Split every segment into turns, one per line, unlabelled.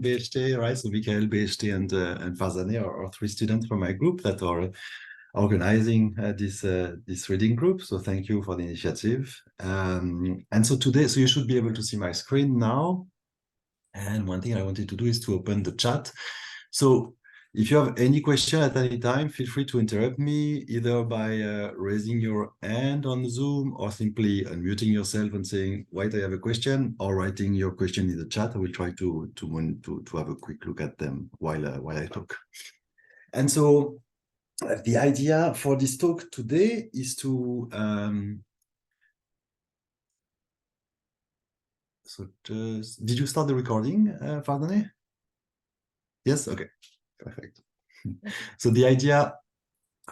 BHT, right? So Michael, BHT, and Farzaneh are three students from my group that are organizing this reading group. So thank you for the initiative. And so today, so you should be able to see my screen now. And one thing I wanted to do is to open the chat. So if you have any question at any time, feel free to interrupt me either by raising your hand on Zoom or simply unmuting yourself and saying, wait, I have a question, or writing your question in the chat. I will try to have a quick look at them while I talk. And so the idea for this talk today is to did you start the recording, Farzaneh? Yes, okay, perfect. So the idea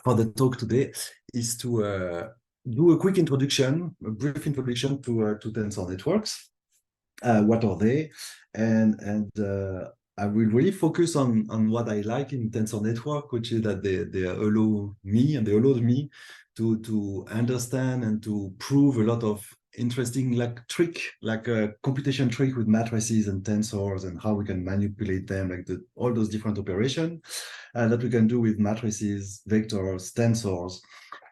for the talk today is to do a quick introduction, a brief introduction to Tensor Networks. What are they? And I will really focus on what I like in Tensor Network, which is that they allow me, and they allowed me to understand and to prove a lot of interesting like a computation trick with matrices and tensors and how we can manipulate them, like all those different operations that we can do with matrices, vectors, tensors.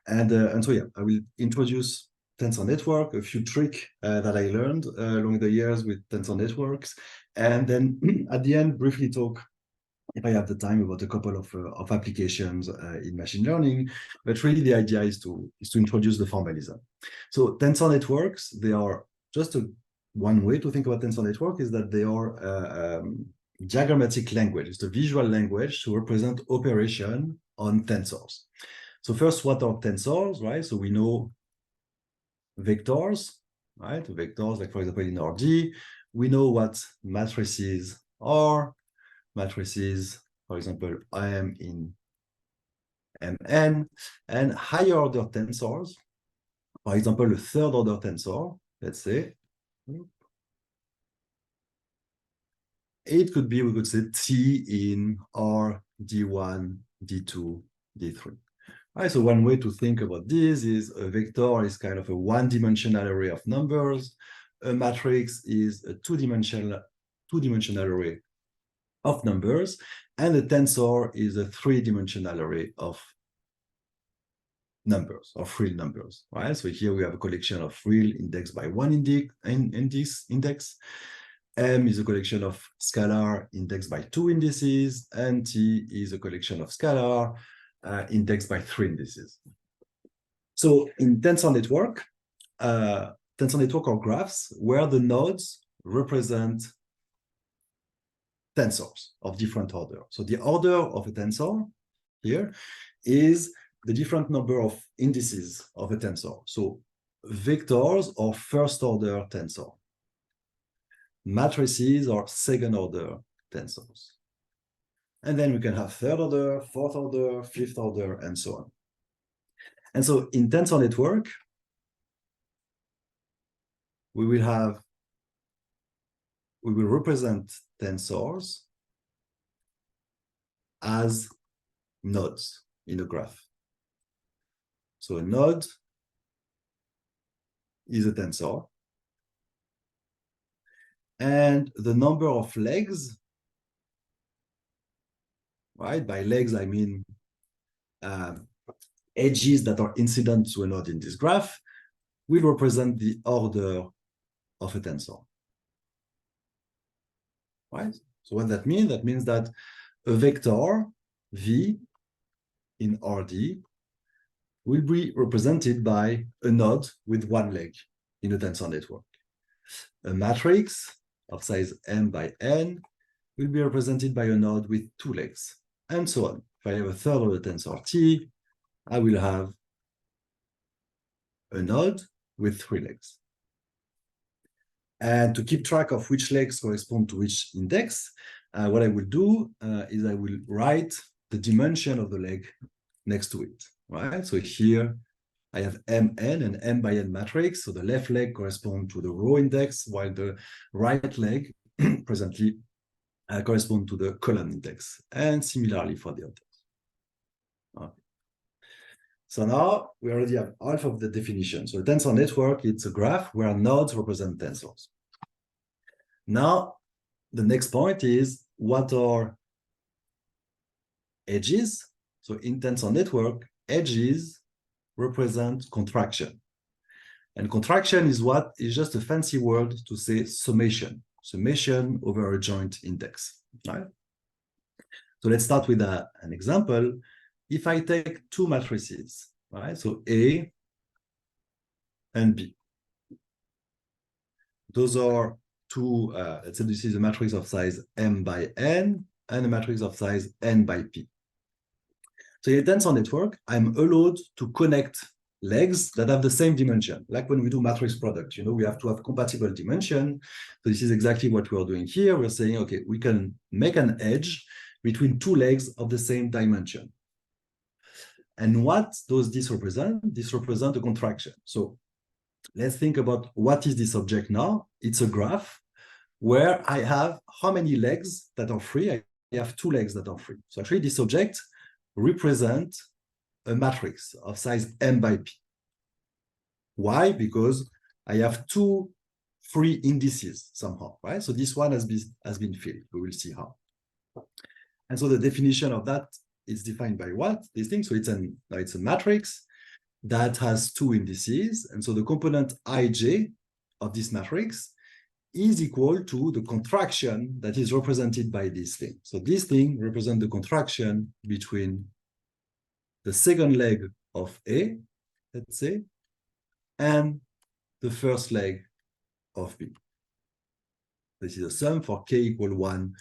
And so yeah, I will introduce Tensor Network, a few tricks that I learned along the years with Tensor Networks, and then at the end, briefly talk, if I have the time, about a couple of applications in machine learning. But really, the idea is to introduce the formalism. So Tensor Networks, they are just one way to think about Tensor Network is that they are diagrammatic language. It's a visual language to represent operation on tensors. So first, what are tensors, right? So we know vectors, right? Vectors, like for example, in RG, we know what matrices are. Matrices, for example, I am in Mn, and higher order tensors, for example, a third order tensor, let's say, it could be, we could say T in R, D1, D2, D3. Right, so one way to think about this is a vector is kind of a one-dimensional array of numbers. A matrix is a two-dimensional array of numbers, and a tensor is a three-dimensional array of numbers, of real numbers, right? So here we have a collection of real indexed by one index. M is a collection of scalar indexed by two indices, and T is a collection of scalar indexed by three indices. So in Tensor Network are graphs where the nodes represent tensors of different order. So the order of a tensor here is the different number of indices of a tensor. So vectors are first order tensor. Matrices are second order tensors. And then we can have third order, fourth order, fifth order, and so on. And so in Tensor Network, we will represent tensors as nodes in a graph. So a node is a tensor, and the number of legs, right? By legs, I mean edges that are incident to a node in this graph, will represent the order of a tensor, right? So what that means? That means that a vector V in RD will be represented by a node with one leg in a tensor network. A matrix of size m by n will be represented by a node with two legs, and so on. If I have a third order tensor T, I will have a node with three legs. And to keep track of which legs correspond to which index, what I will do is I will write the dimension of the leg next to it, right? So here I have Mn and M by N matrix. So the left leg corresponds to the row index, while the right leg presently corresponds to the column index, and similarly for the others. Okay. So now we already have half of the definition. So a tensor network, it's a graph where nodes represent tensors. Now, the next point is what are edges? So in tensor network, edges represent contraction. And contraction is what is just a fancy word to say summation over a joint index, right? So let's start with an example. If I take two matrices, right? So A and B. Those are two, let's say this is a matrix of size M by N and a matrix of size N by P. So in a tensor network, I'm allowed to connect legs that have the same dimension. Like when we do matrix product, we have to have compatible dimension. So this is exactly what we're doing here. We're saying, okay, we can make an edge between two legs of the same dimension. And what does this represent? This represents a contraction. So let's think about what is this object now. It's a graph where I have how many legs that are free? I have two legs that are free. So actually this object represents a matrix of size M by P. Why? Because I have two free indices somehow, right? So this one has been filled. We will see how. And so the definition of that is defined by what? This thing. So it's a matrix that has two indices. And so the component ij of this matrix is equal to the contraction that is represented by this thing. So this thing represents the contraction between the second leg of A, let's say, and the first leg of B. This is a sum for k equal 1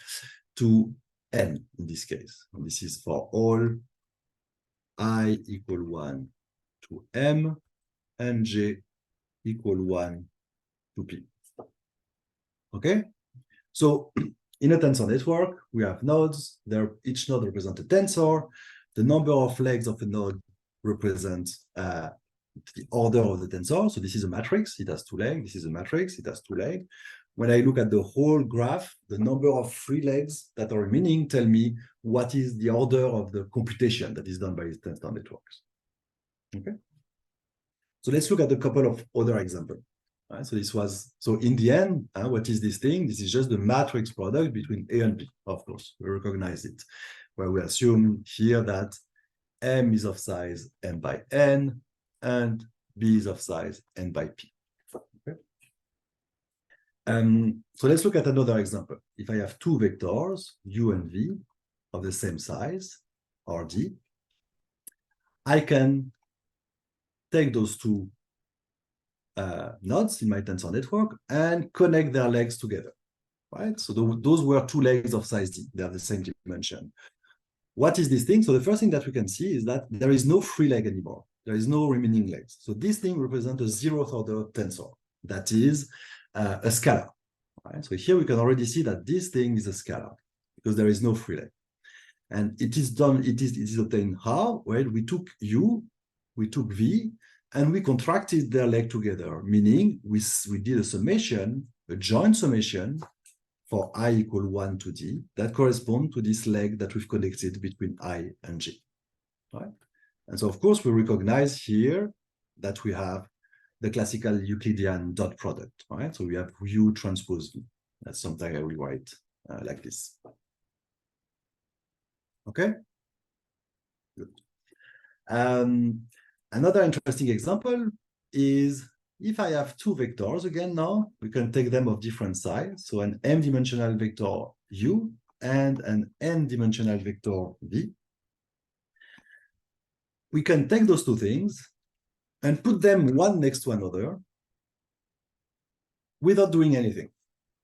to n in this case. And this is for all I equal 1 to m and j equal 1 to p. Okay? So in a tensor network, we have nodes. Each node represents a tensor. The number of legs of a node represents the order of the tensor. So this is a matrix. It has two legs. This is a matrix. It has two legs. When I look at the whole graph, the number of free legs that are remaining tell me what is the order of the computation that is done by tensor networks. Okay. So let's look at a couple of other examples. Right, so in the end, what is this thing? This is just the matrix product between A and B, of course. We recognize it, where we assume here that M is of size M by N and B is of size N by P. Okay. So let's look at another example. If I have two vectors, U and V, of the same size, RD, I can take those two nodes in my tensor network and connect their legs together, right? So those were two legs of size D. They have the same dimension. What is this thing? So the first thing that we can see is that there is no free leg anymore. There is no remaining legs. So this thing represents a zeroth order tensor. That is a scalar, right? So here we can already see that this thing is a scalar because there is no free leg. And it is obtained how? Well, we took U, we took V, and we contracted their leg together, meaning we did a summation, a joint summation for I equal 1 to D that correspond to this leg that we've connected between I and J, right? And so, of course, we recognize here that we have the classical Euclidean dot product, right? So we have U transpose V. That's something I will write like this. Okay? Good. Another interesting example is if I have two vectors, again now, we can take them of different size. So an m-dimensional vector U and an n-dimensional vector V. We can take those two things and put them one next to another without doing anything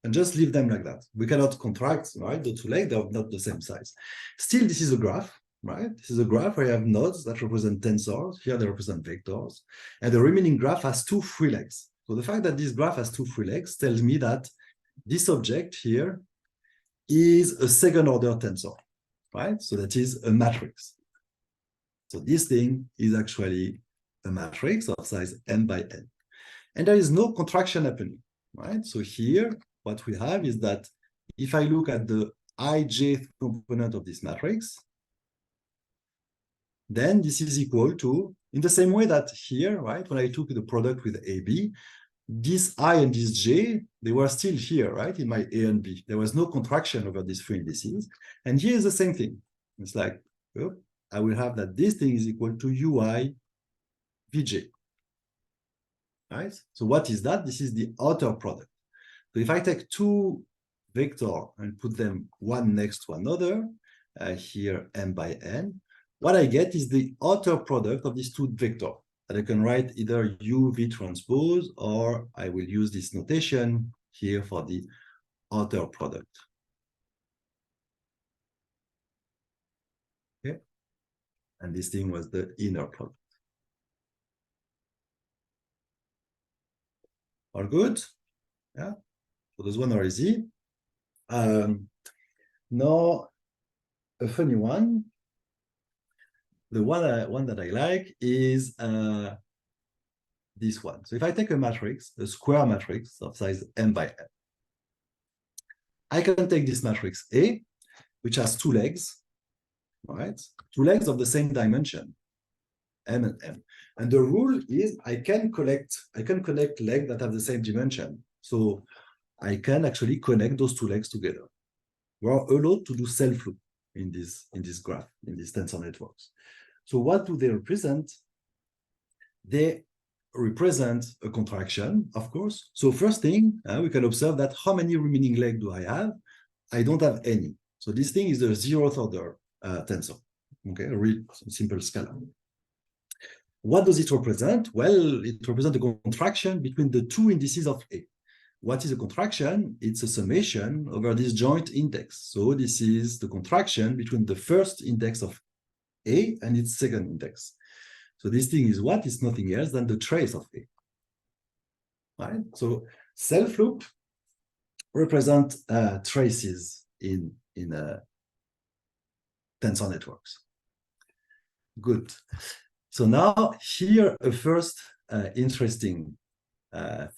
and just leave them like that. We cannot contract, right? The two legs, they're not the same size. Still, this is a graph. Right? This is a graph where I have nodes that represent tensors. Here they represent vectors. And the remaining graph has two free legs. So the fact that this graph has two free legs tells me that this object here is a second order tensor, right? So that is a matrix. So this thing is actually a matrix of size n by n. And there is no contraction happening, right? So here, what we have is that if I look at the ij component of this matrix, then this is equal to, in the same way that here, right, when I took the product with AB, this I and this J, they were still here, right, in my A and B. There was no contraction over these three indices. And here is the same thing. It's like, oh, I will have that this thing is equal to UI Vj, right? So what is that? This is the outer product. So if I take two vectors and put them one next to another, here m by n, what I get is the outer product of these two vectors. And I can write either u v transpose, or I will use this notation here for the outer product. Okay, and this thing was the inner product. All good? Yeah. So those one are easy. Now, a funny one. The one that I like is this one. So if I take a matrix, a square matrix of size m by n, I can take this matrix A, which has two legs, all right? Two legs of the same dimension, m and m. And the rule is I can connect legs that have the same dimension. So I can actually connect those two legs together. We're allowed to do self-loop in this graph, in these tensor networks. So what do they represent? They represent a contraction, of course. So first thing, we can observe that how many remaining legs do I have? I don't have any. So this thing is the 0th order tensor, okay, a real simple scalar. What does it represent? Well, it represents a contraction between the two indices of A. What is a contraction? It's a summation over this joint index. So this is the contraction between the first index of A and its second index. So this thing is what? It's nothing else than the trace of A. Right? So self-loop represent traces in tensor networks. Good. So now here a first interesting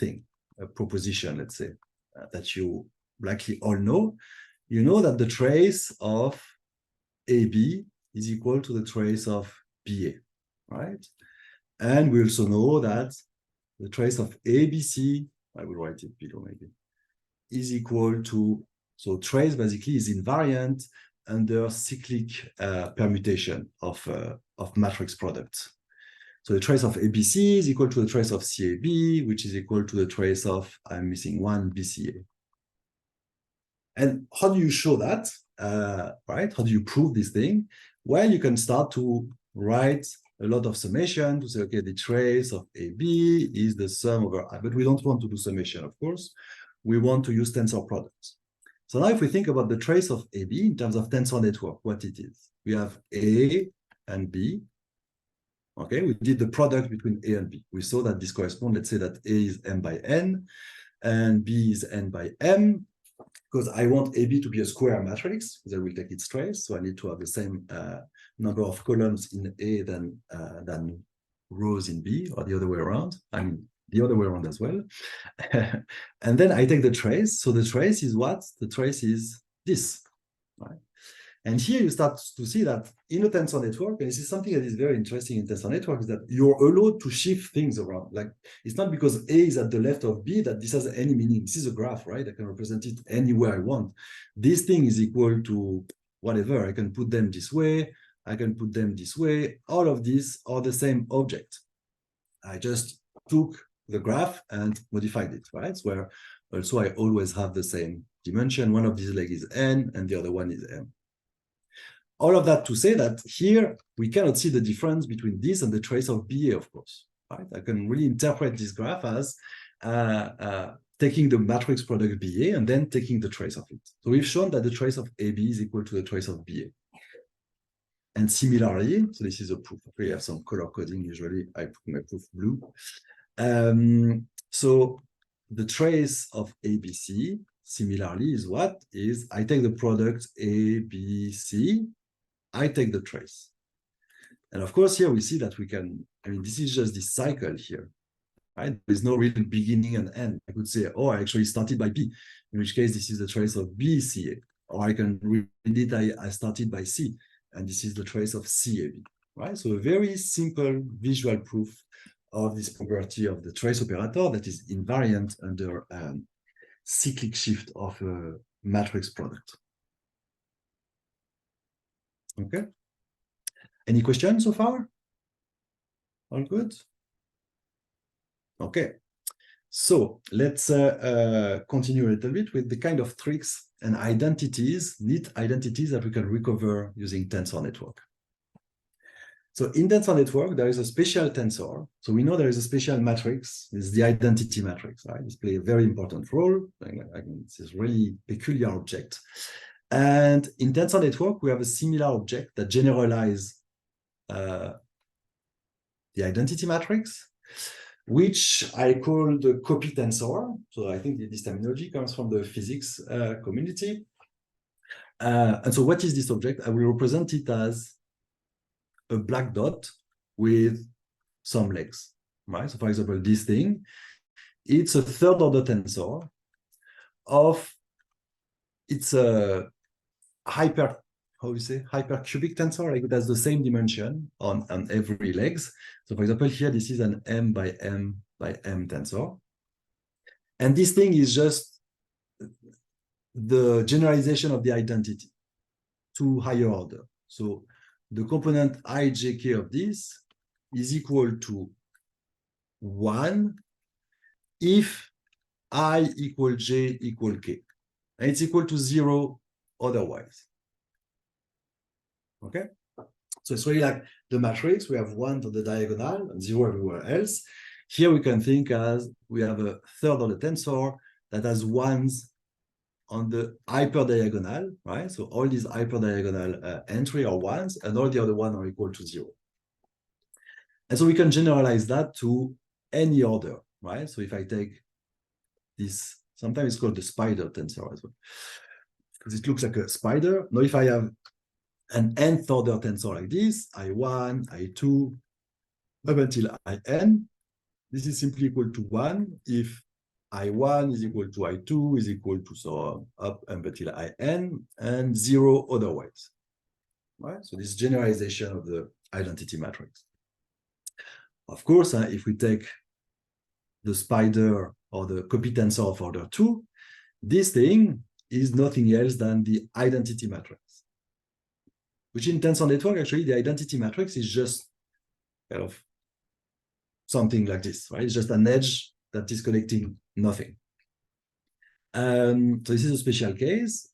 thing, a proposition, let's say, that you likely all know. You know that the trace of AB is equal to the trace of BA, right? And we also know that the trace of ABC, I will write it below maybe, is equal to, so trace basically is invariant under cyclic permutation of matrix products. So the trace of ABC is equal to the trace of CAB, which is equal to the trace of, I'm missing one, BCA. And how do you show that, right? How do you prove this thing? Well, you can start to write a lot of summation to say, okay, the trace of AB is the sum over I, but we don't want to do summation, of course. We want to use tensor products. So now if we think about the trace of AB in terms of tensor network, what it is, we have A and B. Okay, we did the product between A and B. We saw that this corresponds, let's say that A is m by n and B is n by m, because I want AB to be a square matrix, because I will take its trace. So I need to have the same number of columns in A than rows in B, or the other way around. I mean, the other way around as well. And then I take the trace. So the trace is what? The trace is this, right? And here you start to see that in a tensor network, and this is something that is very interesting in tensor networks, is that you're allowed to shift things around. Like, it's not because A is at the left of B that this has any meaning. This is a graph, right? I can represent it anywhere I want. This thing is equal to whatever. I can put them this way. I can put them this way. All of these are the same object. I just took the graph and modified it, right? Where also I always have the same dimension. One of these legs is n, and the other one is m. All of that to say that here we cannot see the difference between this and the trace of BA, of course. Right? I can really interpret this graph as taking the matrix product BA and then taking the trace of it. So we've shown that the trace of AB is equal to the trace of BA. And similarly, so this is a proof. We have some color coding. Usually I put my proof blue. So the trace of ABC similarly is what? Is I take the product ABC, I take the trace. And of course, here we see that we can, I mean, this is just this cycle here, right? There's no real beginning and end. I could say, oh, I actually started by B, in which case this is the trace of BCA. Or I can read it, I started by C, and this is the trace of CAB, right? So a very simple visual proof of this property of the trace operator that is invariant under cyclic shift of a matrix product. Okay. Any questions so far? All good? Okay. So let's continue a little bit with the kind of tricks and identities, neat identities that we can recover using tensor network. So in tensor network, there is a special tensor. So we know there is a special matrix. It's the identity matrix, right? It's play a very important role. It's a really peculiar object. And in tensor network, we have a similar object that generalize the identity matrix, which I call the copy tensor. So I think this terminology comes from the physics community. And so what is this object? I will represent it as a black dot with some legs, right? So for example, this thing, it's a third order tensor of, it's a hypercubic tensor, like it has the same dimension on every legs. So for example, here, this is an M by M by M tensor. And this thing is just the generalization of the identity to higher order. So the component ijk of this is equal to 1 if I equal j equal k. And it's equal to 0 otherwise. Okay? So it's really like the matrix. We have 1 on the diagonal and 0 everywhere else. Here we can think as we have a third order tensor that has 1s on the hyperdiagonal, right? So all these hyperdiagonal entry are 1s, and all the other ones are equal to 0. And so we can generalize that to any order, right? So if I take this, sometimes it's called the spider tensor as well, because it looks like a spider. Now, if I have an nth order tensor like this, I1, I2, up until In, this is simply equal to 1 if I1 is equal to I2 is equal to so on, up until In, and 0 otherwise. Right? So this generalization of the identity matrix. Of course, if we take the spider or the copy tensor of order 2, this thing is nothing else than the identity matrix. Which in tensor network, actually, the identity matrix is just kind of something like this, right? It's just an edge that is connecting nothing. So this is a special case.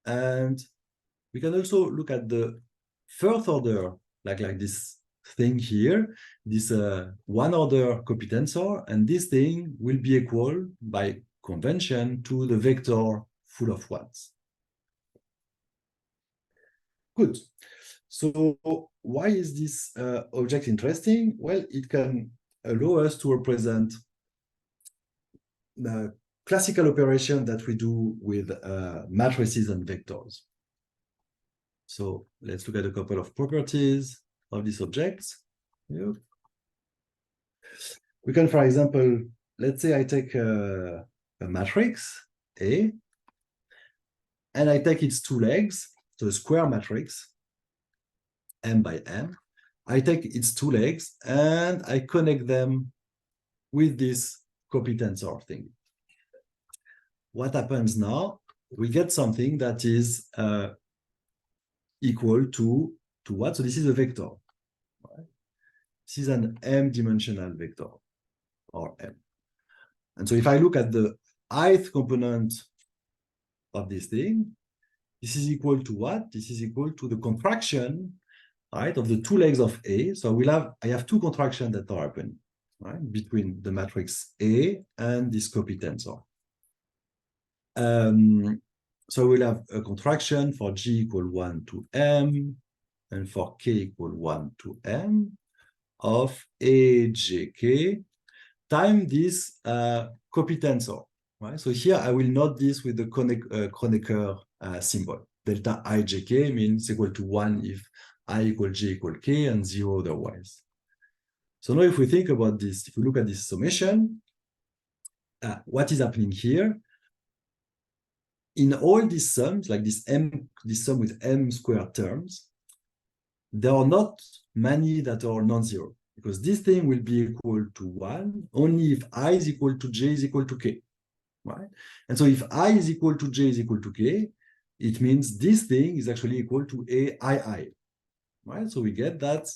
And we can also look at the first order, like this thing here, this one order copy tensor, and this thing will be equal by convention to the vector full of ones. Good. So why is this object interesting? Well, it can allow us to represent the classical operation that we do with matrices and vectors. So let's look at a couple of properties of these objects. Yep. We can, for example, let's say I take a matrix A, and I take its 2 legs, so a square matrix, M by M. I take its 2 legs, and I connect them with this copy tensor thing. What happens now? We get something that is equal to what? So this is a vector. Right? This is an m-dimensional vector, or M. And so if I look at the ith component of this thing, this is equal to what? This is equal to the contraction, right, of the 2 legs of A. So I have 2 contractions that are happening, right, between the matrix A and this copy tensor. So we'll have a contraction for G equal 1 to M and for K equal 1 to M of AJK times this copy tensor, right? So here I will note this with the Kronecker symbol. Delta IJK means equal to 1 if I equal J equal K and 0 otherwise. So now if we think about this, if we look at this summation, what is happening here? In all these sums, like this sum with M squared terms, there are not many that are non-zero. because this thing will be equal to 1 only if I is equal to j is equal to k, right? And so if I is equal to j is equal to k, it means this thing is actually equal to ai, right? So we get that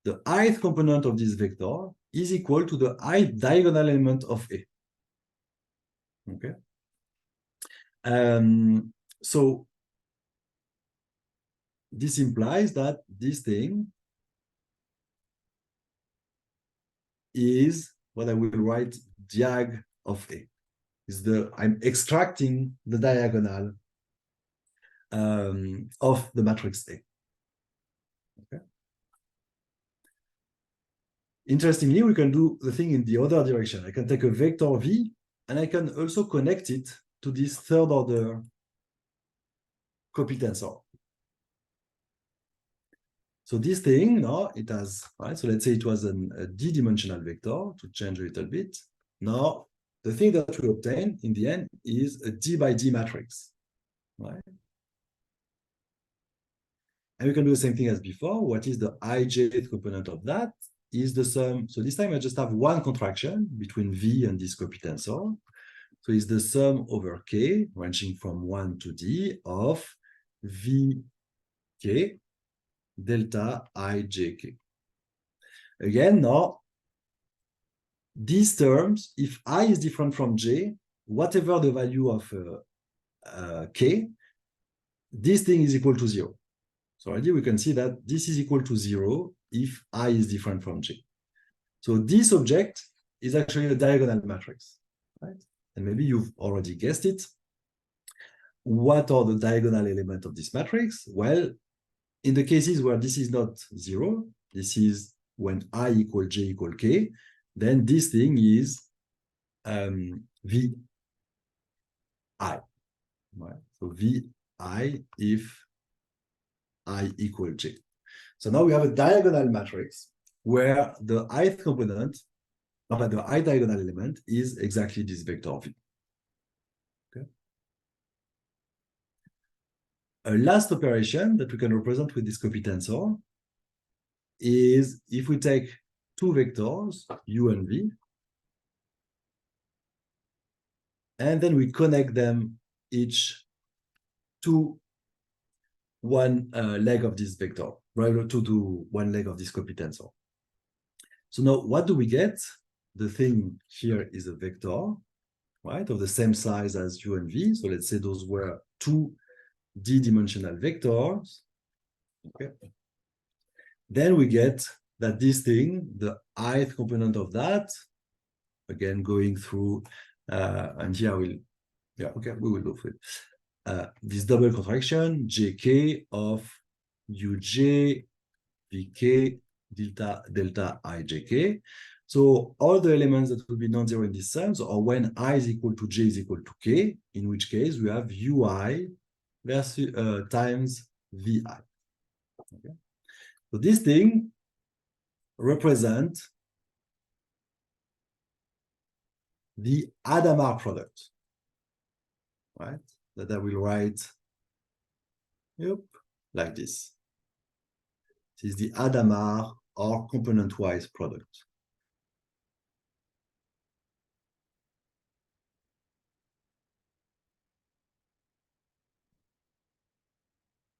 the ith component of this vector is equal to the ith diagonal element of A. Okay. So this implies that this thing is what I will write diag of A. I'm extracting the diagonal of the matrix A. Okay. Interestingly, we can do the thing in the other direction. I can take a vector V and I can also connect it to this third order copy tensor. So this thing, now it has, right? So let's say it was a d-dimensional vector to change a little bit. Now, the thing that we obtain in the end is a d by d matrix, right? And we can do the same thing as before. What is the ijth component of that? Is the sum. So this time I just have one contraction between V and this copy tensor. So it's the sum over K, ranging from 1 to D, of Vk delta ijk. Again, now, these terms, if I is different from j, whatever the value of k, this thing is equal to 0. So already we can see that this is equal to 0 if I is different from j. So this object is actually a diagonal matrix, right? And maybe you've already guessed it. What are the diagonal elements of this matrix? Well, in the cases where this is not 0, this is when I equal j equal k, then this thing is vi, right? So vi if I equal j. So now we have a diagonal matrix where the ith component, the ith diagonal element is exactly this vector v. Okay. A last operation that we can represent with this copy tensor is if we take two vectors, u and v, and then we connect them each to one leg of this vector, right? To one leg of this copy tensor. So now what do we get? The thing here is a vector, right, of the same size as u and v. So let's say those were two d-dimensional vectors. Okay. Then we get that this thing, the ith component of that, again going through, and here we will go through it. This double contraction, jk of uj vk delta ijk. So all the elements that will be non-zero in this sum are when I is equal to j is equal to k, in which case we have ui versus times vi. Okay. So this thing represents the Hadamard product, right? That I will write, like this. This is the Hadamard or component-wise product.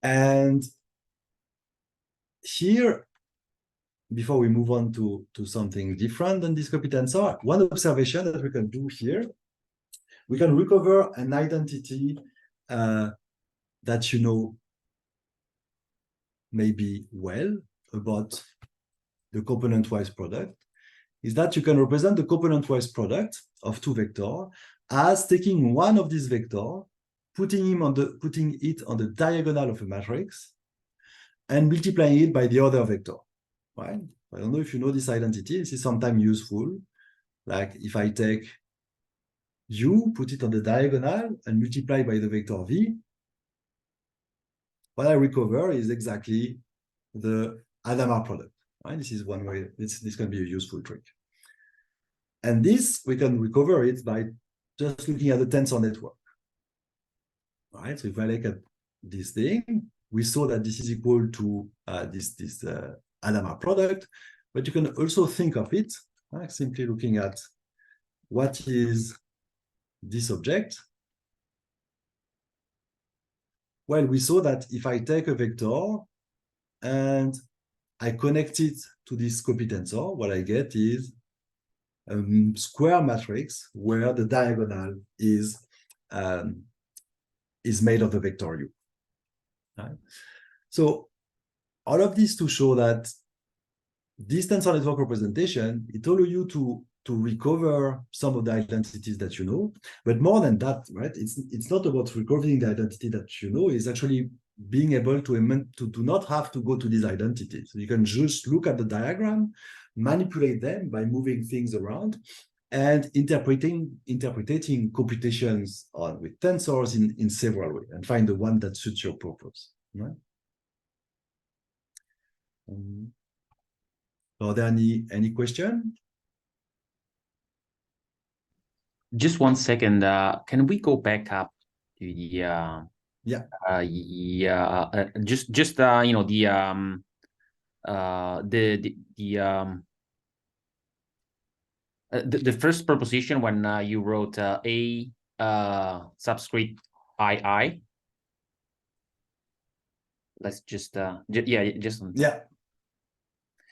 And here, before we move on to something different than this copy tensor, one observation that we can do here, we can recover an identity that you know maybe well about the component-wise product, is that you can represent the component-wise product of two vectors as taking one of these vectors, putting it on the diagonal of a matrix, and multiplying it by the other vector, right? I don't know if you know this identity. This is sometimes useful. Like if I take u, put it on the diagonal, and multiply by the vector v, what I recover is exactly the Hadamard product, right? This is one way. This can be a useful trick. And this, we can recover it by just looking at the tensor network, right? So if I look at this thing, we saw that this is equal to this Hadamard product. but you can also think of it, right? Simply looking at what is this object. Well, we saw that if I take a vector and I connect it to this copy tensor, what I get is a square matrix where the diagonal is made of the vector u. Right? So all of this to show that this tensor network representation, it allows you to recover some of the identities that you know, but more than that, right? It's not about recovering the identity that you know, it's actually being able to do not have to go to these identities. So you can just look at the diagram, manipulate them by moving things around, and interpreting computations with tensors in several ways, and find the one that suits your purpose. Right? Are there any question?
Just 1 second. Can we go back up to the just you know, the first proposition when you wrote a subscript II. Let's just
yeah.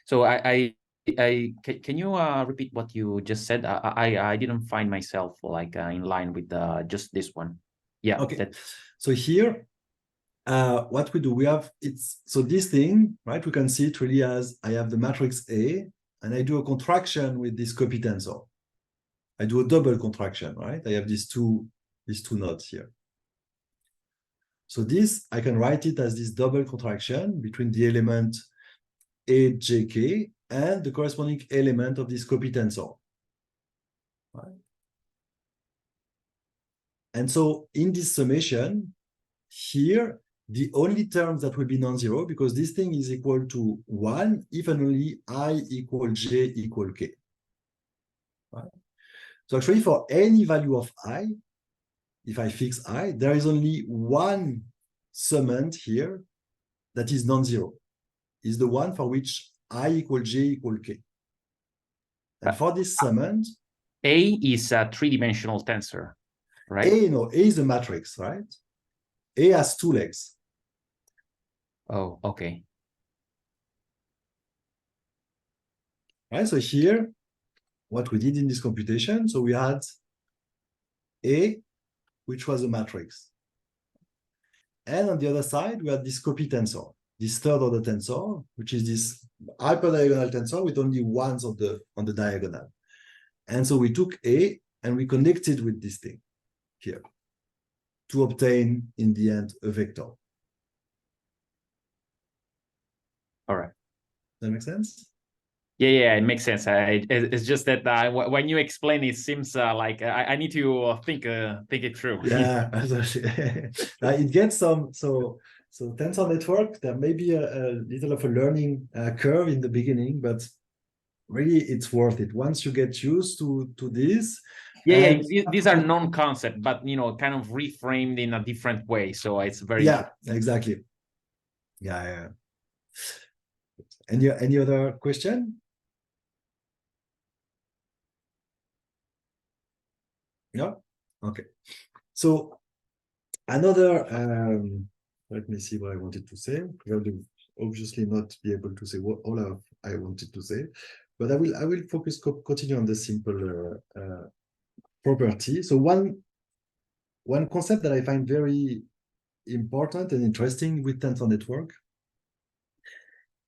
So can you repeat what you just said? I didn't find myself like in line with just this one. Yeah.
Okay. So here, what we do, we have so this thing, right? We can see it really as I have the matrix A, and I do a contraction with this copy tensor. I do a double contraction, right? I have these two nodes here. So this, I can write it as this double contraction between the element AJK and the corresponding element of this copy tensor. Right? And so in this summation, here, the only terms that will be non-zero, because this thing is equal to 1 if and only I equal j equal k. Right? So actually, for any value of I, if I fix I, there is only one summand here that is non-zero. Is the one for which I equal j equal k. And for this summand,
A is a three-dimensional tensor, right?
A is a matrix, right? A has two legs.
Oh, okay.
Right, so here, what we did in this computation, so we had A, which was a matrix. And on the other side, we had this copy tensor, this third order tensor, which is this hyperdiagonal tensor with only ones on the diagonal. And so we took A and we connected with this thing here to obtain, in the end, a vector.
All right.
Does that make sense?
Yeah, it makes sense. It's just that when you explain, it seems like I need to think it through.
Yeah, it gets some. So tensor network, there may be a little of a learning curve in the beginning, but really it's worth it once you get used to this.
Yeah, these are non-concept, but kind of reframed in a different way. So it's very
exactly. Yeah. Any other question? Yeah. Okay. So another. Let me see what I wanted to say. I will obviously not be able to say what all of I wanted to say, but I will continue on the simple property. So one concept that I find very important and interesting with tensor network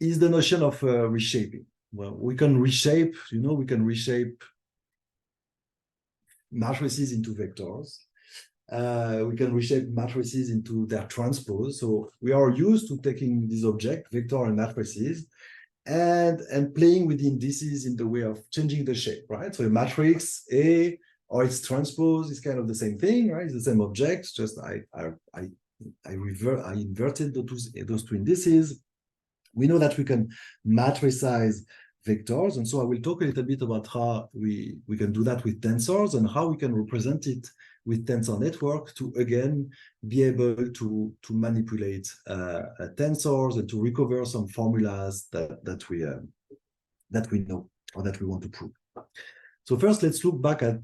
is the notion of reshaping. Well, we can reshape, matrices into vectors. We can reshape matrices into their transpose. So we are used to taking this object, vector and matrices, and playing with the indices in the way of changing the shape, right? So a matrix A or its transpose is kind of the same thing, right? It's the same object, just I inverted those two indices. We know that we can matricize vectors, and so I will talk a little bit about how we can do that with tensors and how we can represent it with tensor network to again be able to manipulate tensors and to recover some formulas that that we know or that we want to prove. So first, let's look back at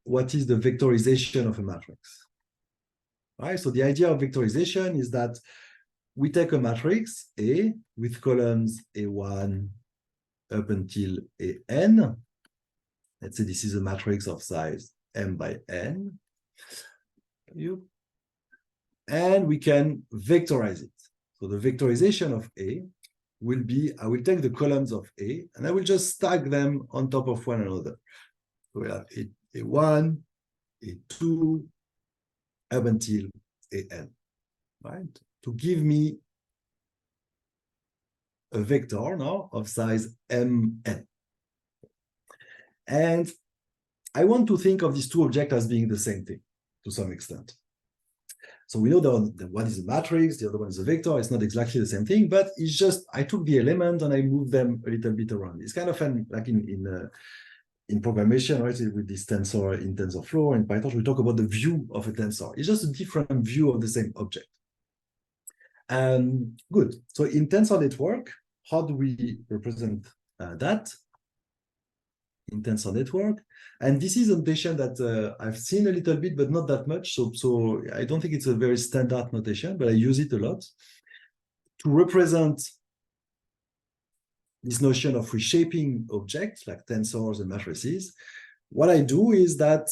what is the vectorization of a matrix. All right, so the idea of vectorization is that we take a matrix A with columns A1 up until AN. Let's say this is a matrix of size M by N. And we can vectorize it. So the vectorization of A will be, I will take the columns of A and I will just stack them on top of one another. So we have A1, A2, up until AN, right? To give me a vector now of size Mn. And I want to think of these two objects as being the same thing to some extent. So we know that one is a matrix, the other one is a vector. It's not exactly the same thing, but it's just, I took the element and I moved them a little bit around. It's kind of fun, like in programmation, right? With this tensor in TensorFlow, in Python, we talk about the view of a tensor. It's just a different view of the same object. Good. So in tensor network, how do we represent that in tensor network? And this is a notation that I've seen a little bit, but not that much. So I don't think it's a very standard notation, but I use it a lot to represent this notion of reshaping objects like tensors and matrices. What I do is that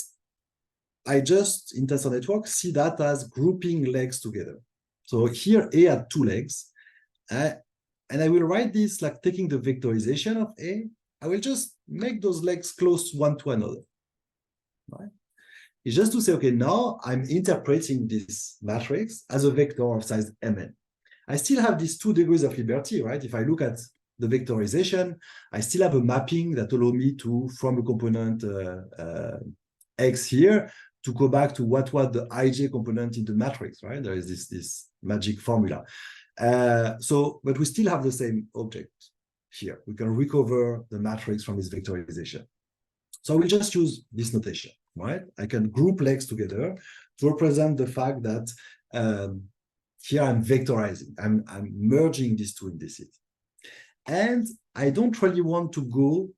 I just, in tensor network, see that as grouping legs together. So here A had two legs, and I will write this like taking the vectorization of A. I will just make those legs close one to another. Right? It's just to say, okay, now I'm interpreting this matrix as a vector of size Mn. I still have these 2 degrees of liberty, right? If I look at the vectorization, I still have a mapping that allows me to, from a component X here, to go back to what was the ij component in the matrix, right? There is this magic formula. But we still have the same object here. We can recover the matrix from its vectorization. So we'll just use this notation, right? I can group legs together to represent the fact that here I'm vectorizing. I'm merging these two indices. And I don't really want to go,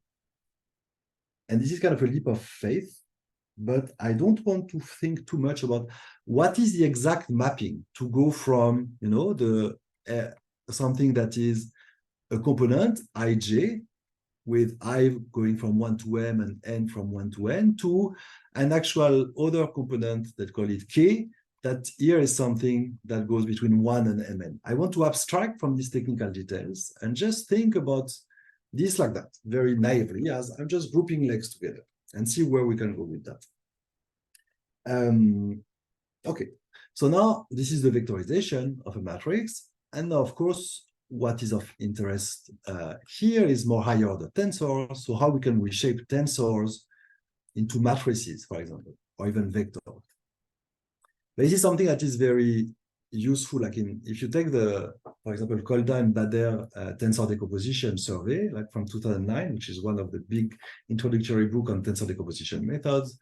and this is kind of a leap of faith, but I don't want to think too much about what is the exact mapping to go from, you know, the something that is a component ij with I going from 1 to m and n from 1 to n to an actual other component that call it k, that here is something that goes between 1 and mn. I want to abstract from these technical details and just think about this like that, very naively, as I'm just grouping legs together and see where we can go with that. Okay, so now this is the vectorization of a matrix. And now, of course, what is of interest here is more higher order tensors. So how we can reshape tensors into matrices, for example, or even vectors. This is something that is very useful. Like if you take the, for example, Kolda and Bader tensor decomposition survey, like from 2009, which is one of the big introductory book on tensor decomposition methods,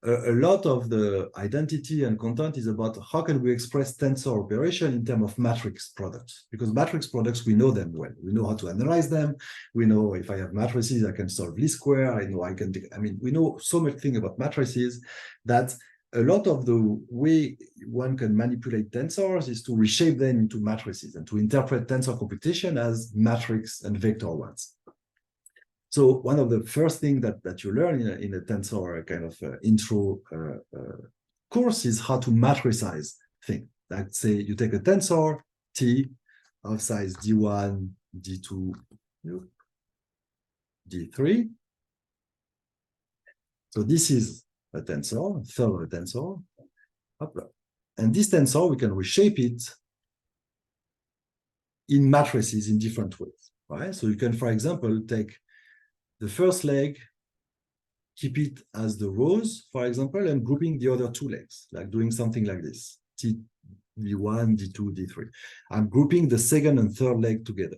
a lot of the identity and content is about how can we express tensor operation in terms of matrix products, because matrix products, we know them well. We know how to analyze them. We know if I have matrices, I can solve least square. I know we know so much thing about matrices that a lot of the way one can manipulate tensors is to reshape them into matrices and to interpret tensor computation as matrix and vector ones. So one of the first things that you learn in a tensor kind of intro course is how to matricize things. Like say you take a tensor T of size D1, D2, D3. So this is a tensor, third of a tensor. And this tensor, we can reshape it in matrices in different ways, right? So you can, for example, take the first leg, keep it as the rows, for example, and grouping the other 2 legs, like doing something like this, D1, D2, D3. I'm grouping the second and third leg together.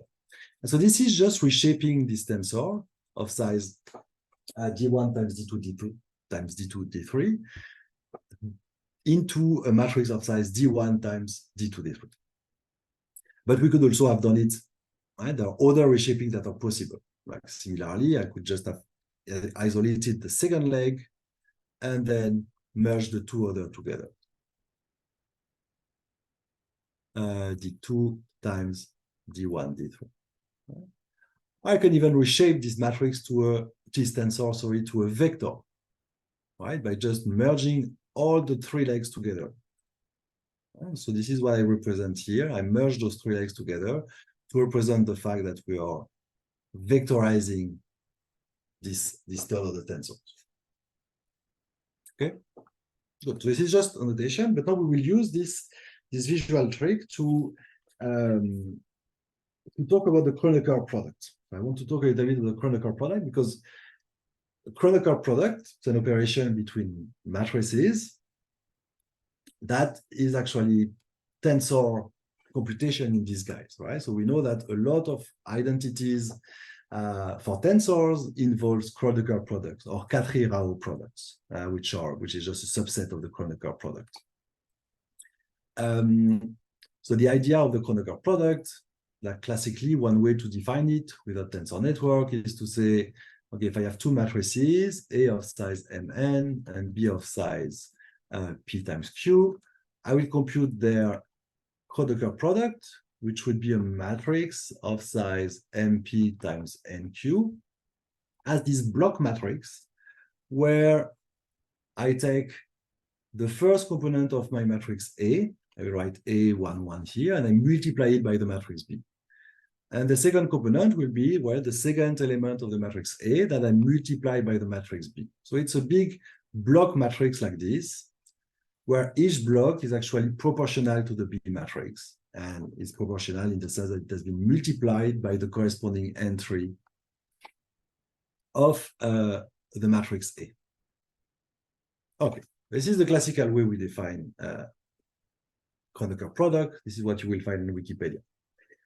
And so this is just reshaping this tensor of size D1 times D2, D2 times D2, D3 into a matrix of size D1 times D2, D3. But we could also have done it, right? There are other reshapings that are possible. Like similarly, I could just have isolated the second leg and then merge the two other together. D2 times D1, D3. I can even reshape this matrix to this tensor, sorry, to a vector, right? By just merging all the three legs together. So this is what I represent here. I merge those three legs together to represent the fact that we are vectorizing this third of the tensor. Okay, good. So this is just a notation, but now we will use this visual trick to talk about the Kronecker product. I want to talk a little bit about the Kronecker product because the Kronecker product is an operation between matrices that is actually tensor computation in disguise, right? So we know that a lot of identities for tensors involves Kronecker products or Khatri-Rao products, which is just a subset of the Kronecker product. So the idea of the Kronecker product, like classically, one way to define it with a tensor network is to say, okay, if I have two matrices, A of size Mn and B of size P times Q, I will compute their Kronecker product, which would be a matrix of size MP times NQ, as this block matrix, where I take the first component of my matrix A, I will write A11 here, and I multiply it by the matrix B. And the second component will be, well, the second element of the matrix A that I multiply by the matrix B. So it's a big block matrix like this, where each block is actually proportional to the B matrix. And it's proportional in the sense that it has been multiplied by the corresponding entry of the matrix A. Okay, this is the classical way we define Kronecker product. This is what you will find in Wikipedia.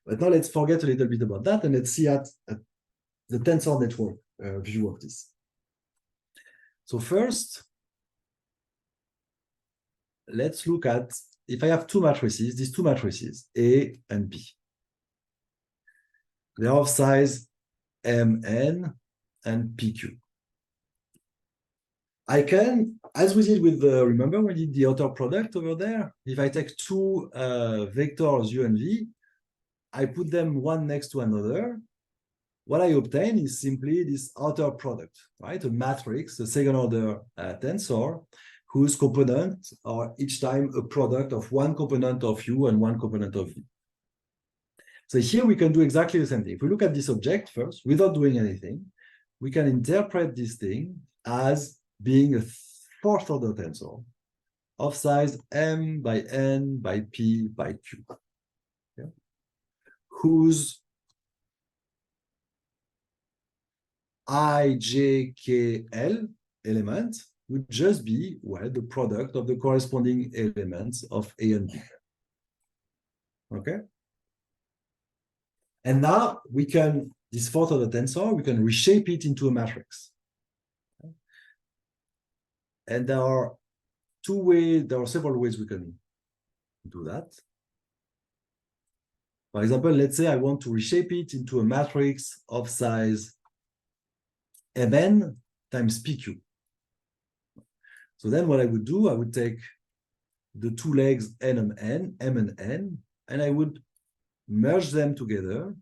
But now let's forget a little bit about that and let's see at the tensor network view of this. So first, let's look at, if I have two matrices, these two matrices, A and B. They are of size Mn and PQ. I can, as we did with the, remember we did the outer product over there? If I take two vectors U and V, I put them one next to another. What I obtain is simply this outer product, right? A matrix, a second order tensor, whose components are each time a product of one component of U and one component of V. So here we can do exactly the same thing. If we look at this object first, without doing anything, we can interpret this thing as being a fourth order tensor of size M by N by P by Q, okay? Whose I, J, K, L element would just be, well, the product of the corresponding elements of A and B. Okay? And now we can, this fourth order tensor, we can reshape it into a matrix. Okay? And there are several ways we can do that. For example, let's say I want to reshape it into a matrix of size Mn times PQ. So then what I would do, I would take the two legs M and N, and I would merge them together.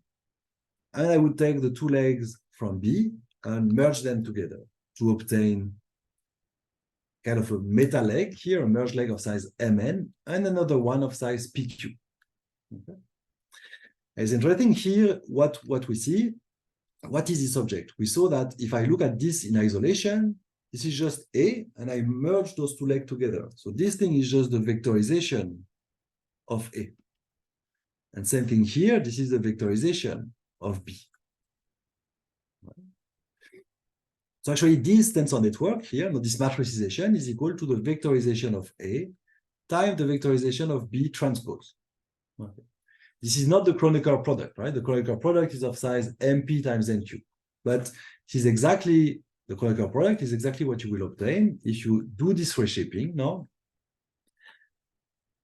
And I would take the two legs from B and merge them together to obtain kind of a meta leg here, a merged leg of size Mn, and another one of size PQ. Okay. It's interesting here what we see. What is this object? We saw that if I look at this in isolation, this is just A, and I merge those two legs together. So this thing is just the vectorization of A. And same thing here, this is the vectorization of B. So actually this tensor network here, this matricization is equal to the vectorization of A times the vectorization of B transpose. Okay. This is not the Kronecker product, right? The Kronecker product is of size MP times NQ. But this is exactly, the Kronecker product is exactly what you will obtain if you do this reshaping, no?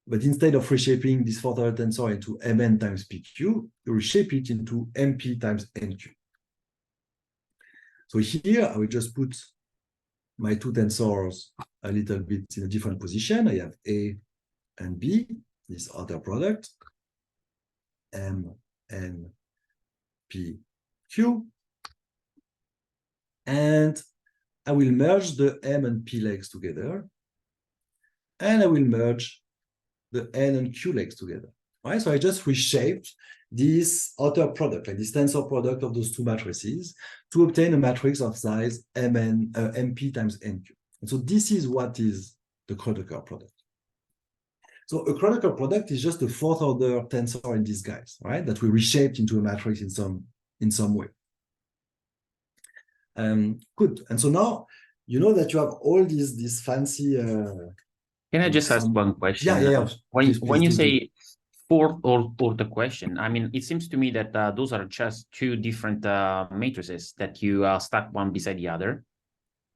But instead of reshaping this fourth order tensor into Mn times PQ, you reshape it into MP times NQ. So here I will just put my two tensors a little bit in a different position. I have A and B, this outer product, M, N, P, Q. And I will merge the M and P legs together. And I will merge the N and Q legs together. Right? So I just reshaped this outer product, like this tensor product of those two matrices, to obtain a matrix of size MP times NQ. And so this is what is the Kronecker product. So a Kronecker product is just a fourth order tensor in disguise, right? That we reshaped into a matrix in some way. Good. And so now you know that you have all these fancy.
Can I just ask one question?
Yeah.
When you say fourth order question, I mean, it seems to me that those are just two different matrices that you stack one beside the other.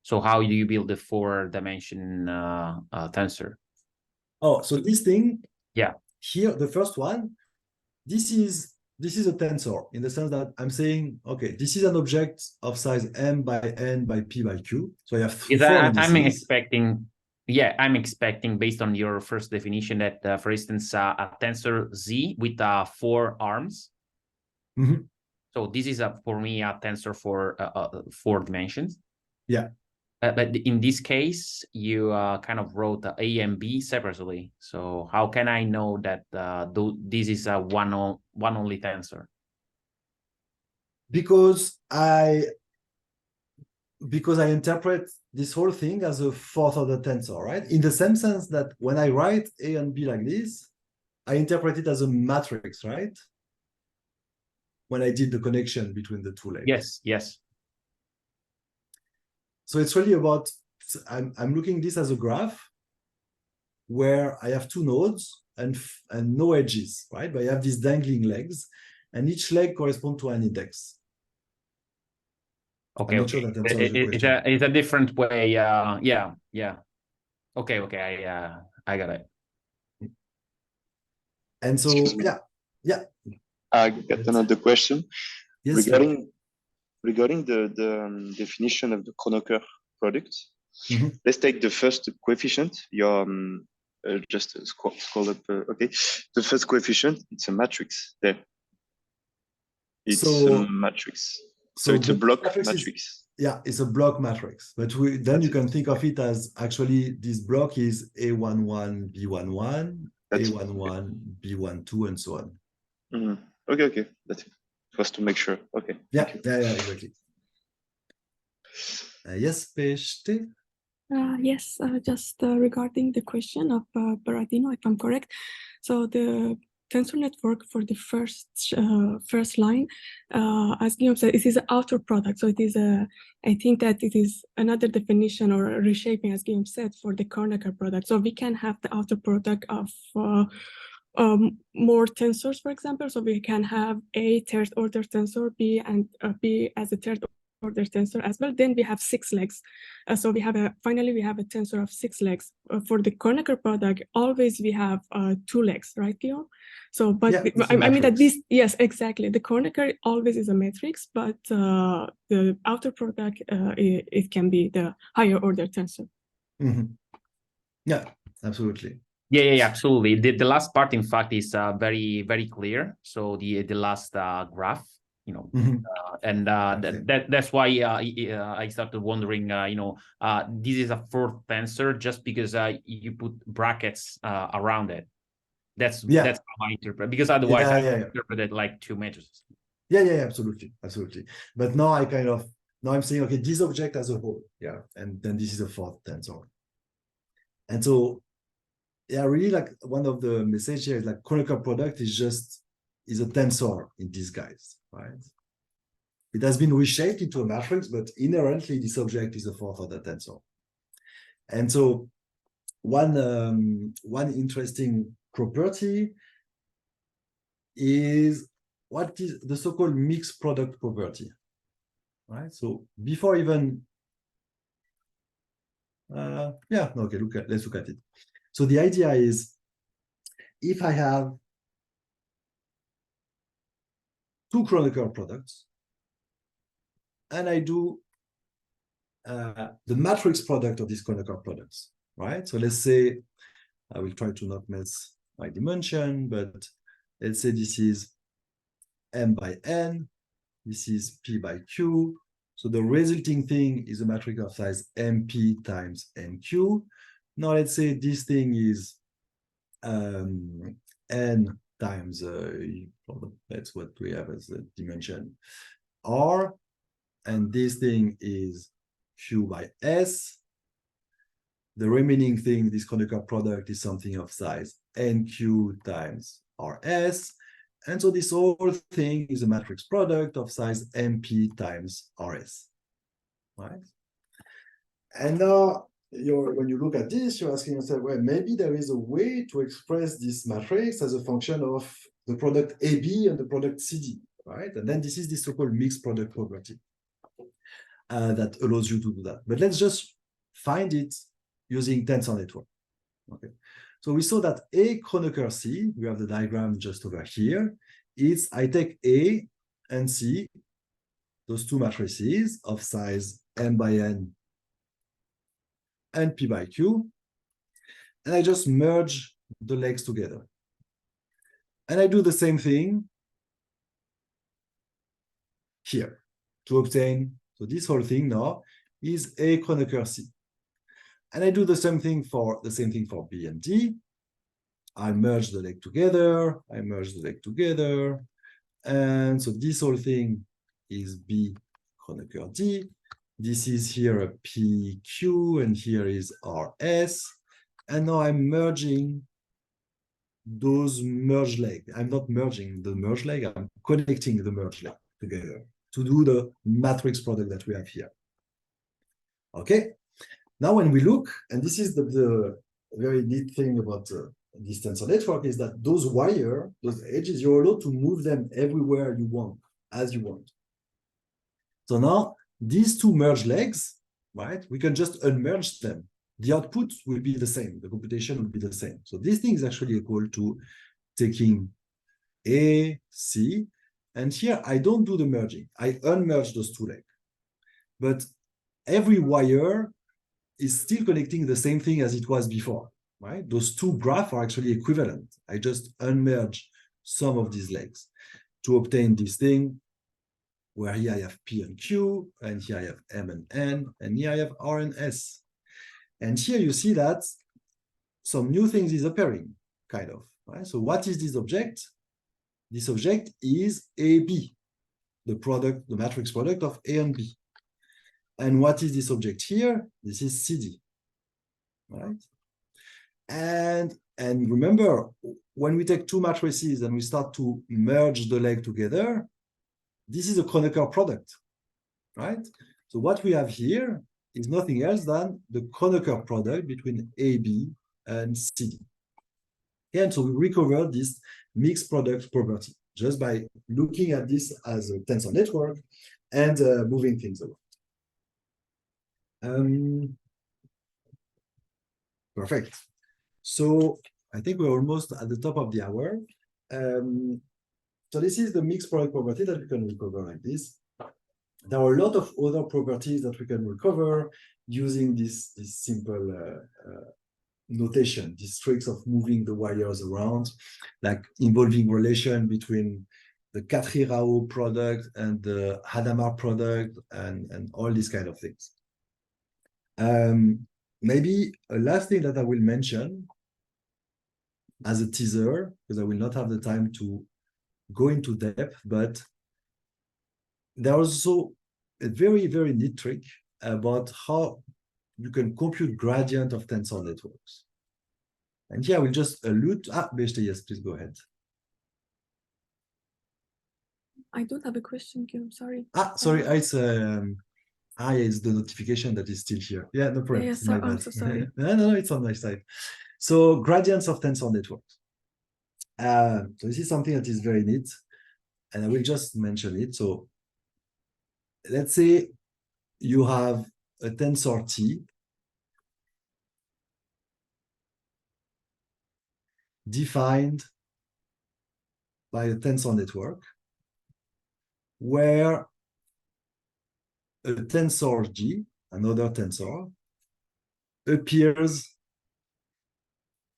So how do you build the 4-dimension tensor?
Oh, so this thing,
yeah,
here, the first one, this is a tensor in the sense that I'm saying, okay, this is an object of size M by N by P by Q. So I have four indices.
I'm expecting based on your first definition that, for instance, a tensor Z with 4 arms.
Mm-hmm.
So this is for me a tensor for 4 dimensions.
Yeah.
But in this case, you kind of wrote A and B separately. So how can I know that this is a one only tensor?
Because I interpret this whole thing as a fourth order tensor, right? In the same sense that when I write A and B like this, I interpret it as a matrix, right? When I did the connection between the two legs.
Yes.
So it's really about, I'm looking this as a graph where I have two nodes and no edges, right? But I have these dangling legs, and each leg corresponds to an index.
Okay. I'm not sure that answers your question. It's a different way. Yeah. Okay. I got it.
And so, yeah.
I got another question.
Yes,
regarding the definition of the Kronecker product.
Mm-hmm.
Let's take the first coefficient. Your just scroll up. Okay, the first coefficient. It's a matrix there. It's a matrix. So it's a block matrix.
It's a block matrix. But then you can think of it as actually this block is A11, B11, A11, B12, and so on.
Mm-hmm. Okay. That's it. Just to make sure. Okay.
Yeah, exactly. Yes, PHT?
Yes, just regarding the question of Berardino, if I'm correct. So the tensor network for the first line, as Guillaume said, it is an outer product. So it is I think that it is another definition or reshaping, as Guillaume said, for the Kronecker product. So we can have the outer product of more tensors, for example. So we can have a third order tensor, B and B as a third order tensor as well. Then we have 6 legs. So finally we have a tensor of 6 legs. For the Kronecker product, always we have 2 legs, right, Guillaume? So, but I mean that this, yes, exactly. The Kronecker always is a matrix, but the outer product, it can be the higher order tensor.
Mm-hmm. Yeah, absolutely.
Yeah, absolutely. The last part, in fact, is very, very clear. So the last graph,
Mm-hmm.
And that's why I started wondering, this is a fourth tensor just because you put brackets around it. That's how I interpret, because otherwise I interpret it like 2 matrices.
Yeah, absolutely. But now I'm saying, okay, this object as a whole, and then this is a fourth tensor. And so, really, like one of the messages here is like Kronecker product is a tensor in disguise, right? It has been reshaped into a matrix, but inherently this object is a fourth order tensor. And so one interesting property is what is the so-called mixed product property, right? So before even, let's look at it. So the idea is, if I have 2 Kronecker products, and I do the matrix product of these Kronecker products, right? So let's say, I will try to not mess my dimension, but let's say this is M by N, this is P by Q. So the resulting thing is a matrix of size MP times NQ. Now let's say this thing is N times, that's what we have as a dimension, R, and this thing is Q by S. The remaining thing, this Kronecker product, is something of size NQ times RS. And so this whole thing is a matrix product of size MP times RS, right? And now, when you look at this, you're asking yourself, well, maybe there is a way to express this matrix as a function of the product AB and the product CD, right? And then this is the so-called mixed product property that allows you to do that. But let's just find it using tensor network. Okay. So we saw that A Kronecker C, we have the diagram just over here, is I take A and C, those two matrices of size M by N and P by Q, and I just merge the legs together. And I do the same thing here to obtain, so this whole thing now is A Kronecker C. And I do the same thing for B and D. I merge the leg together, and so this whole thing is B Kronecker D. This is here a PQ, and here is RS. And now I'm merging those merged legs. I'm not merging the merged leg, I'm connecting the merged leg together to do the matrix product that we have here. Okay. Now, when we look, and this is the very neat thing about this tensor network, is that those wires, those edges, you're allowed to move them everywhere you want, as you want. So now, these two merged legs, right, we can just unmerge them. The output will be the same. The computation will be the same. So this thing is actually equal to taking A, C, and here I don't do the merging. I unmerge those two legs. But every wire is still connecting the same thing as it was before, right? Those two graphs are actually equivalent. I just unmerge some of these legs to obtain this thing where here I have P and Q, and here I have M and N, and here I have R and S. And here you see that some new things is appearing, kind of, right? So what is this object? This object is AB, the product, the matrix product of A and B. And what is this object here? This is CD, right? And remember, when we take two matrices and we start to merge the leg together, this is a Kronecker product, right? So what we have here is nothing else than the Kronecker product between AB and CD. And so we recovered this mixed product property just by looking at this as a tensor network and moving things around. Perfect. So I think we're almost at the top of the hour. So this is the mixed product property that we can recover like this. There are a lot of other properties that we can recover using this simple notation, these tricks of moving the wires around, like involving relation between the Katri-Rao product and the Hadamard product and all these kind of things. Maybe a last thing that I will mention as a teaser, because I will not have the time to go into depth, but there is also a very, very neat trick about how you can compute gradient of tensor networks. And here I will just allude to, Beshte, yes, please go ahead.
I don't have a question, Guillaume, sorry.
Sorry, it's the notification that is still here. Yeah, no problem.
Yes, yeah, I'm so sorry.
No, it's on my side. So gradients of tensor networks. So this is something that is very neat, and I will just mention it. So let's say you have a tensor T defined by a tensor network where a tensor G another tensor, appears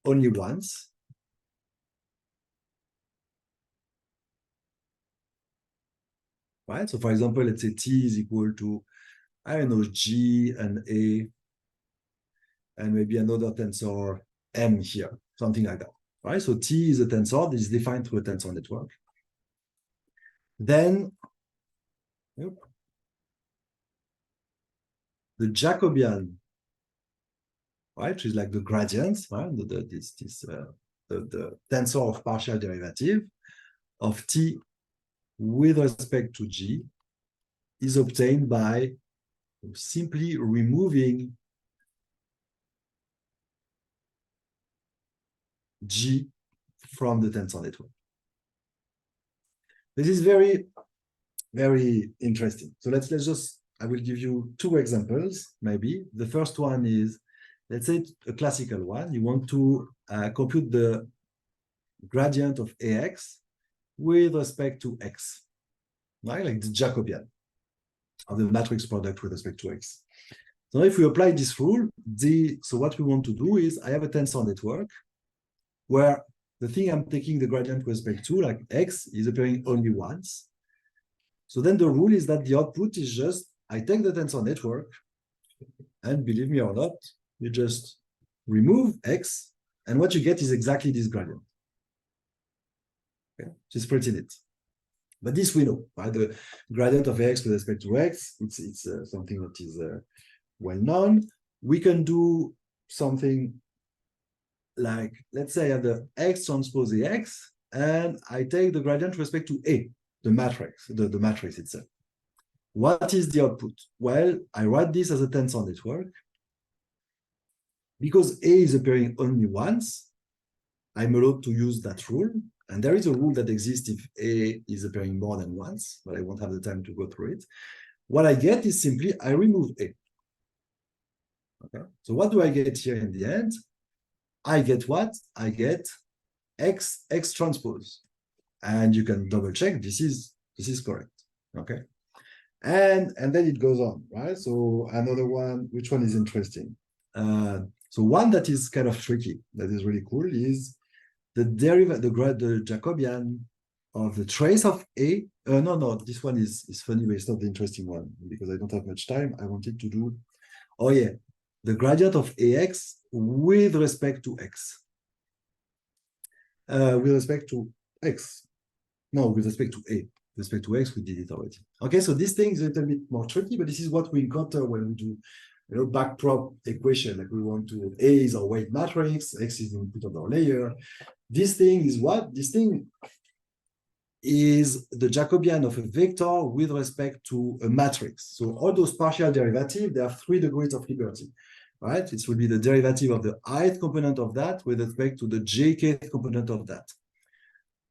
only once, right? So for example, let's say T is equal to, I don't know, G and A, and maybe another tensor M here, something like that, right? So T is a tensor that is defined through a tensor network. Then, the Jacobian, right, which is like the gradient, right? The tensor of partial derivative of T with respect to G is obtained by simply removing G from the tensor network. This is very, very interesting. So let's just, I will give you two examples, maybe. The first one is, let's say a classical one. You want to compute the gradient of AX with respect to X, right? Like the Jacobian of the matrix product with respect to X. So if we apply this rule, so what we want to do is I have a tensor network where the thing I'm taking the gradient with respect to, like X, is appearing only once. So then the rule is that the output is just, I take the tensor network, and believe me or not, you just remove X, and what you get is exactly this gradient. Okay, which is pretty neat. But this we know, right? The gradient of X with respect to X, it's something that is well known. We can do something like, let's say I have the X transpose AX, and I take the gradient with respect to A, the matrix, the matrix itself. What is the output? Well, I write this as a tensor network. Because A is appearing only once, I'm allowed to use that rule. And there is a rule that exists if A is appearing more than once, but I won't have the time to go through it. What I get is simply I remove A. Okay. So what do I get here in the end? I get what? I get X transpose. And you can double check this is correct. Okay. And then it goes on, right? So another one, which one is interesting? So one that is kind of tricky, that is really cool, is the Jacobian of the trace of A. No, this one is funny, but it's not the interesting one because I don't have much time. I wanted to do, oh yeah, the gradient of AX with respect to X. With respect to X. No, with respect to A. With respect to X, we did it already. Okay, so this thing is a little bit more tricky, but this is what we encounter when we do backprop equation. Like we want to, A is our weight matrix, X is the input of our layer. This thing is what? This thing is the Jacobian of a vector with respect to a matrix. So all those partial derivatives, they have 3 degrees of liberty, right? It will be the derivative of the ith component of that with respect to the jkth component of that.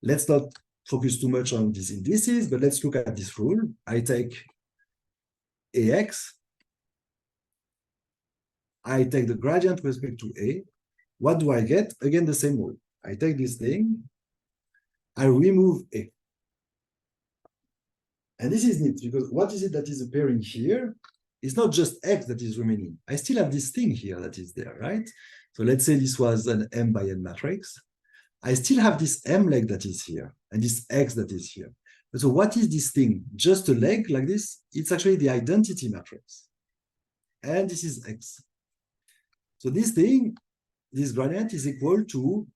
Let's not focus too much on these indices, but let's look at this rule. I take AX, I take the gradient with respect to A. What do I get? Again, the same rule. I take this thing, I remove A. And this is neat because what is it that is appearing here? It's not just X that is remaining. I still have this thing here that is there, right? So let's say this was an M by N matrix. I still have this M leg that is here and this X that is here. So what is this thing? Just a leg like this? It's actually the identity matrix. And this is X. So this thing, this gradient is equal to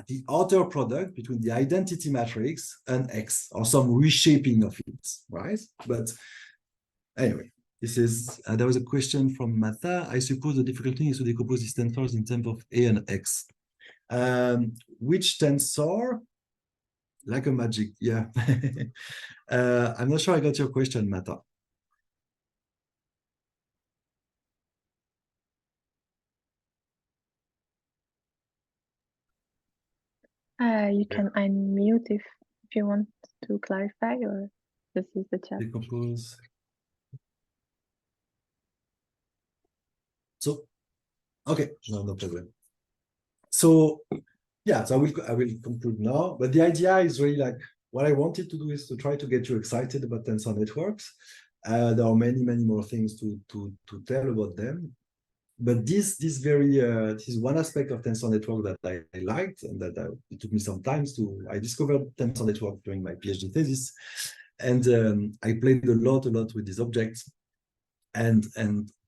the outer product between the identity matrix and X, or some reshaping of it, right? But anyway, this is, there was a question from Mata. I suppose the difficulty is to decompose these tensors in terms of A and X. Which tensor? Like a magic, yeah. I'm not sure I got your question, Mata.
You can unmute if you want to clarify, or this is the chat.
Decompose. So, okay, no problem. So, yeah, so I will conclude now. But the idea is really like what I wanted to do is to try to get you excited about tensor networks. There are many more things to tell about them. But this is one aspect of Tensor Network that I liked, and that it took me some time to. I discovered Tensor Network during my PhD thesis, and I played a lot with these objects, and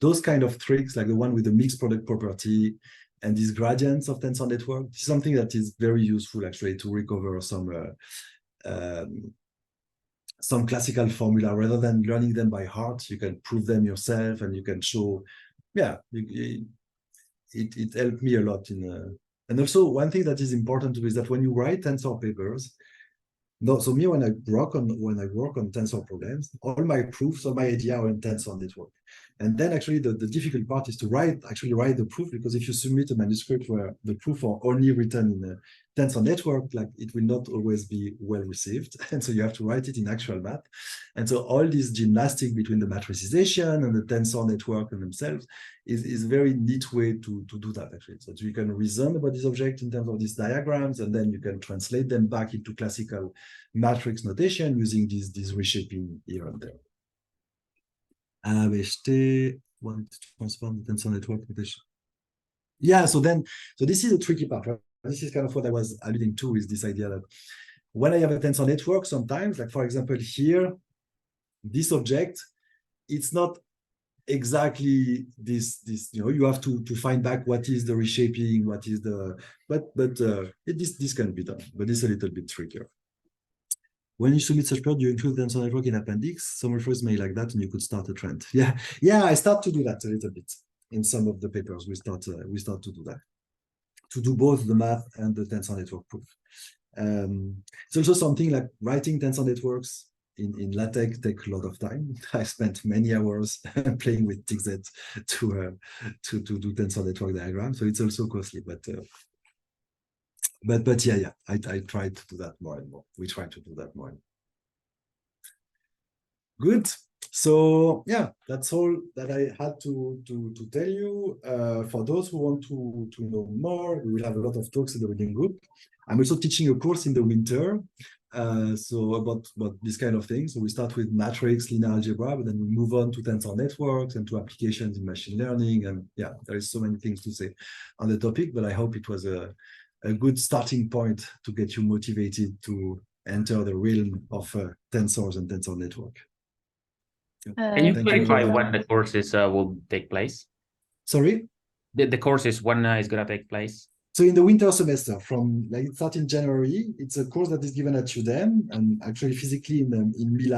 those kind of tricks, like the one with the mixed product property and these gradients of Tensor Network, is something that is very useful actually to recover some classical formula rather than learning them by heart. You can prove them yourself, and you can show. Yeah, it helped me a lot in. And also, one thing that is important to do is that when you write tensor papers, so me when I work on tensor problems, all my proofs, all my ideas are in Tensor Network. And then actually the difficult part is to write the proof, because if you submit a manuscript where the proof are only written in a Tensor Network, like it will not always be well received. And so you have to write it in actual math. And so all this gymnastic between the matricization and the Tensor Network and themselves is a very neat way to do that actually. So you can reason about this object in terms of these diagrams, and then you can translate them back into classical matrix notation using this reshaping here and there. Want to transform the Tensor Network notation. Yeah, so this is a tricky part, right? This is kind of what I was alluding to, is this idea that when I have a tensor network, sometimes, like for example here, this object, it's not exactly this you have to find back what is the reshaping, what is the this can be done, but it's a little bit trickier. When you submit such code, you include the Tensor Network in appendix. Some referrers may like that, and you could start a trend. Yeah, I start to do that a little bit in some of the papers. We start to do that, to do both the math and the Tensor Network proof. It's also something like writing Tensor Networks in LaTeX take a lot of time. I spent many hours playing with TXZ to do Tensor Network diagrams, so it's also costly. But yeah, I try to do that more and more. We try to do that more and more. Good. So yeah, that's all that I had to tell you. For those who want to know more, we will have a lot of talks in the reading group. I'm also teaching a course in the winter, so about this kind of thing. So we start with matrix, linear algebra, but then we move on to tensor networks and to applications in machine learning. And yeah, there is so many things to say on the topic, but I hope it was a good starting point to get you motivated to enter the realm of tensors and tensor network.
Can you clarify when the courses will take place?
Sorry?
The courses, when is going to take place?
So in the winter semester, from like it starts in January, it's a course that is given at UdeM and actually physically in Mila.